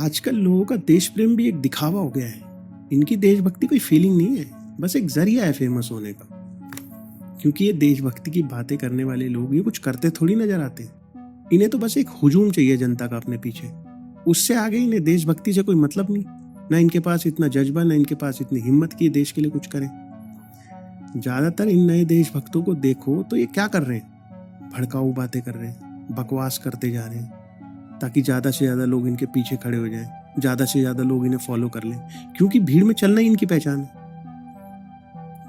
आजकल लोगों का देश प्रेम भी एक दिखावा हो गया है। इनकी देशभक्ति कोई फीलिंग नहीं है, बस एक जरिया है फेमस होने का। क्योंकि ये देशभक्ति की बातें करने वाले लोग ये कुछ करते थोड़ी नजर आते। इन्हें तो बस एक हुजूम चाहिए जनता का अपने पीछे। उससे आगे इन्हें देशभक्ति से कोई मतलब नहीं। ना इनके पास इतना जज्बा, ना इनके पास इतनी हिम्मत कि देश के लिए कुछ करें। ज्यादातर इन नए देशभक्तों को देखो तो ये क्या कर रहे हैं? भड़काऊ बातें कर रहे हैं, बकवास करते जा रहे हैं ताकि ज्यादा से ज्यादा लोग इनके पीछे खड़े हो जाएं, ज्यादा से ज्यादा लोग इन्हें फॉलो कर लें। क्योंकि भीड़ में चलना ही इनकी पहचान है।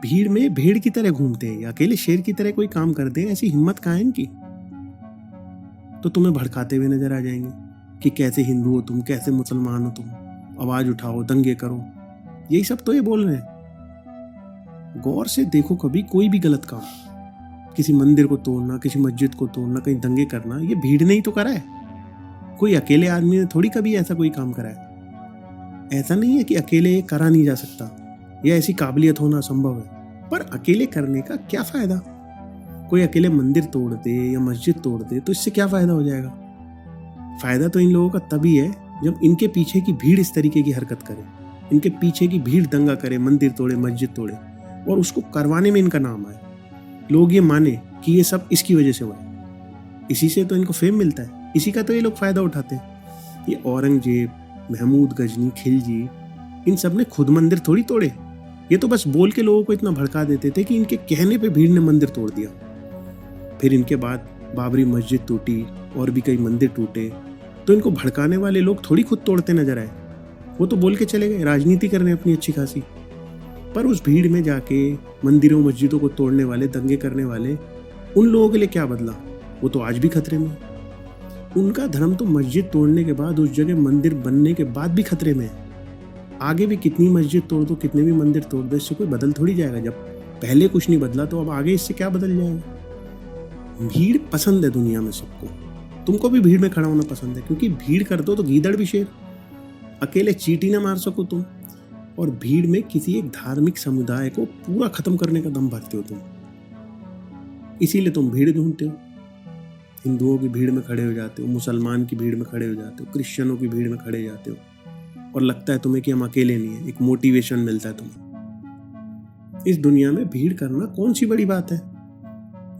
भीड़ में भेड़ की तरह घूमते हैं या अकेले शेर की तरह कोई काम करते हैं, ऐसी हिम्मत कहाँ है इनकी? तो तुम्हें भड़काते हुए नजर आ जाएंगे कि कैसे हिंदू हो तुम, कैसे मुसलमान हो तुम, आवाज उठाओ, दंगे करो। यही सब तो ये बोल रहे हैं। गौर से देखो कभी कोई भी गलत काम, किसी मंदिर को तोड़ना, किसी मस्जिद को तोड़ना, कहीं दंगे करना, ये भीड़ ने ही तो करा है। कोई अकेले आदमी ने थोड़ी कभी ऐसा कोई काम करा है। ऐसा नहीं है कि अकेले ये करा नहीं जा सकता या ऐसी काबिलियत होना संभव है, पर अकेले करने का क्या फायदा? कोई अकेले मंदिर तोड़ दे या मस्जिद तोड़ दे तो इससे क्या फायदा हो जाएगा? फायदा तो इन लोगों का तभी है जब इनके पीछे की भीड़ इस तरीके की हरकत करे, इनके पीछे की भीड़ दंगा करे, मंदिर तोड़े, मस्जिद तोड़े और उसको करवाने में इनका नाम आए। लोग ये माने कि ये सब इसकी वजह से हुआ है। इसी से तो इनको फेम मिलता है, इसी का तो ये लोग फायदा उठाते हैं। ये औरंगजेब, महमूद गजनी, खिलजी, इन सब ने खुद मंदिर थोड़ी तोड़े। ये तो बस बोल के लोगों को इतना भड़का देते थे कि इनके कहने पे भीड़ ने मंदिर तोड़ दिया। फिर इनके बाद बाबरी मस्जिद टूटी और भी कई मंदिर टूटे तो इनको भड़काने वाले लोग थोड़ी खुद तोड़ते नजर आए। वो तो बोल के चले गए, राजनीति करने अपनी अच्छी खासी। पर उस भीड़ में जाके मंदिरों मस्जिदों को तोड़ने वाले, दंगे करने वाले, उन लोगों के लिए क्या बदला? वो तो आज भी खतरे में। उनका धर्म तो मस्जिद तोड़ने के बाद, उस जगह मंदिर बनने के बाद भी खतरे में है। आगे भी कितनी मस्जिद तोड़ दो, कितने भी मंदिर तोड़ दो, इससे कोई बदल थोड़ी जाएगा। जब पहले कुछ नहीं बदला तो अब आगे इससे क्या बदल जाएगा? भीड़ पसंद है दुनिया में सबको। तुमको भी भीड़ में खड़ा होना पसंद है, क्योंकि भीड़ कर दो तो गीदड़ भी शेर। अकेले चींटी ना मार सको तुम, और भीड़ में किसी एक धार्मिक समुदाय को पूरा खत्म करने का दम भरते हो तुम। इसीलिए तुम भीड़ ढूंढते हो। हिंदुओं की भीड़ में खड़े हो जाते हो, मुसलमान की भीड़ में खड़े हो जाते हो, क्रिश्चियनों की भीड़ में खड़े जाते हो, और लगता है तुम्हें कि हम अकेले नहीं है। एक मोटिवेशन मिलता है तुम्हें। इस दुनिया में भीड़ करना कौन सी बड़ी बात है?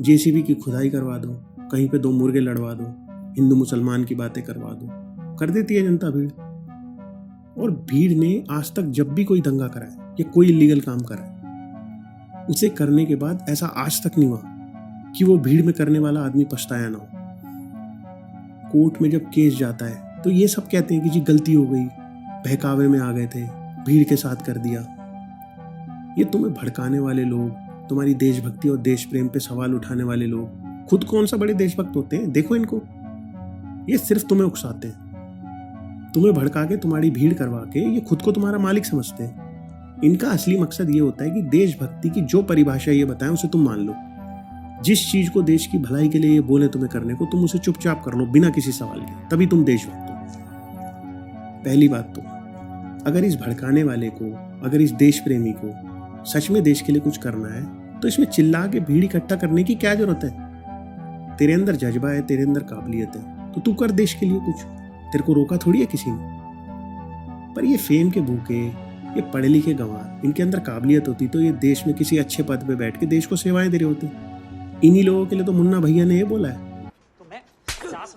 जेसीबी की खुदाई करवा दो, कहीं पे दो मुर्गे लड़वा दो, हिंदू मुसलमान की बातें करवा दो, कर देती है जनता भीड़। और भीड़ ने आज तक जब भी कोई दंगा कराए या कोई इलीगल काम कराए, उसे करने के बाद ऐसा आज तक नहीं हुआ कि वो भीड़ में करने वाला आदमी पछताया ना हो। कोर्ट में जब केस जाता है तो ये सब कहते हैं कि जी गलती हो गई, बहकावे में आ गए थे, भीड़ के साथ कर दिया। ये तुम्हें भड़काने वाले लोग, तुम्हारी देशभक्ति और देश प्रेम पे सवाल उठाने वाले लोग खुद कौन सा बड़े देशभक्त होते हैं? देखो इनको। ये सिर्फ तुम्हें उकसाते हैं। तुम्हें भड़का के, तुम्हारी भीड़ करवा के ये खुद को तुम्हारा मालिक समझते हैं। इनका असली मकसद ये होता है कि देशभक्ति की जो परिभाषा ये बताएं उसे तुम मान लो। जिस चीज को देश की भलाई के लिए ये बोले तुम्हें करने को, तुम उसे चुपचाप कर लो बिना किसी सवाल के, तभी तुम देशभक्त हो। पहली बात तो, अगर इस भड़काने वाले को, अगर इस देश प्रेमी को सच में देश के लिए कुछ करना है तो इसमें चिल्ला के भीड़ इकट्ठा करने की क्या जरूरत है? तेरे अंदर जज्बा है, तेरे अंदर काबिलियत है, तो तू कर देश के लिए कुछ। तेरे को रोका थोड़ी है किसी ने। पर ये फेम के भूखे, ये पढ़े लिखे गंवार, इनके अंदर काबिलियत होती तो ये देश में किसी अच्छे पद पे बैठ के देश को सेवाएं दे रहे होते। इन्हीं लोगों के लिए तो मुन्ना भैया ने ये बोला है। तो मैं 50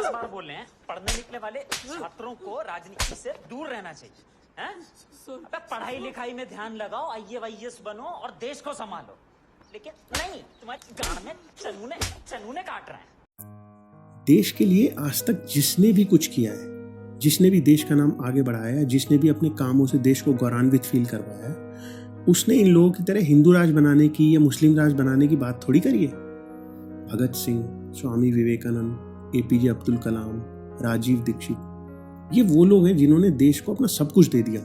बार बोल रहे हैं, पढ़ने निकले वाले छात्रों को राजनीति से दूर रहना चाहिए। हैं? अबे पढ़ाई लिखाई में ध्यान लगाओ, IAS बनो और देश को संभालो। लेकिन नहीं, तुम्हारी गांड में चनूने काट रहे हैं। देश के लिए आज तक जिसने भी कुछ किया है, जिसने भी देश का नाम आगे बढ़ाया है, जिसने भी अपने कामों से देश को गौरवान्वित फील करवाया है, उसने इन लोगों की तरह हिंदू राज बनाने की या मुस्लिम राज बनाने की बात थोड़ी करी है। भगत सिंह, स्वामी विवेकानंद, APJ अब्दुल कलाम, राजीव दीक्षित, ये वो लोग हैं जिन्होंने देश को अपना सब कुछ दे दिया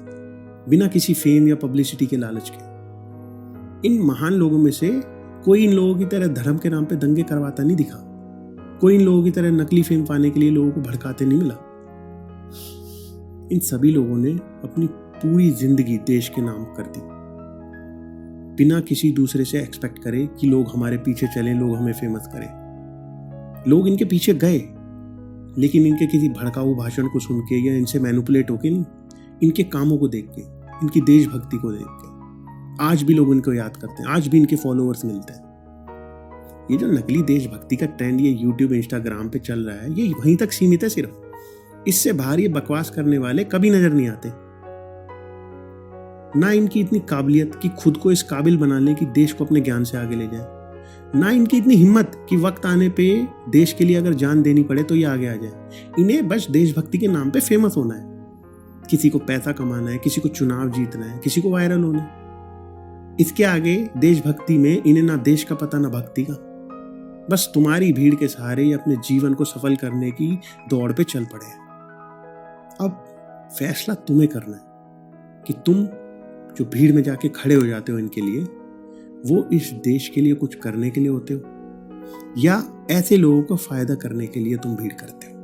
बिना किसी फेम या पब्लिसिटी के लालच के। इन महान लोगों में से कोई इन लोगों की तरह धर्म के नाम पे दंगे करवाता नहीं दिखा। कोई इन लोगों की तरह नकली फेम पाने के लिए लोगों को भड़काते नहीं मिला। इन सभी लोगों ने अपनी पूरी जिंदगी देश के नाम कर दी, बिना किसी दूसरे से एक्सपेक्ट करे कि लोग हमारे पीछे चलें, लोग हमें फेमस करें। लोग इनके पीछे गए, लेकिन इनके किसी भड़काऊ भाषण को सुन के या इनसे मैनिपुलेट होके नहीं, इनके कामों को देख के, इनकी देशभक्ति को देख के आज भी लोग इनको याद करते हैं, आज भी इनके फॉलोअर्स मिलते हैं। ये जो नकली देशभक्ति का ट्रेंड ये यूट्यूब इंस्टाग्राम पे चल रहा है, ये वहीं तक सीमित है सिर्फ। इससे बाहर ये बकवास करने वाले कभी नजर नहीं आते। ना इनकी इतनी काबिलियत कि खुद को इस काबिल बना ले कि देश को अपने ज्ञान से आगे ले जाए, ना इनकी इतनी हिम्मत कि वक्त आने पे देश के लिए अगर जान देनी पड़े तो ये आगे आ जाए। इन्हें बस देशभक्ति के नाम पे फेमस होना है, किसी को पैसा कमाना है, किसी को चुनाव जीतना है, किसी को वायरल होना है। इसके आगे देशभक्ति में इन्हें ना देश का पता ना भक्ति का। बस तुम्हारी भीड़ के सहारे ये अपने जीवन को सफल करने की दौड़ पे चल पड़े हैं। अब फैसला तुम्हें करना है कि तुम जो भीड़ में जाके खड़े हो जाते हो इनके लिए, वो इस देश के लिए कुछ करने के लिए होते हो या ऐसे लोगों को फायदा करने के लिए तुम भीड़ करते हो।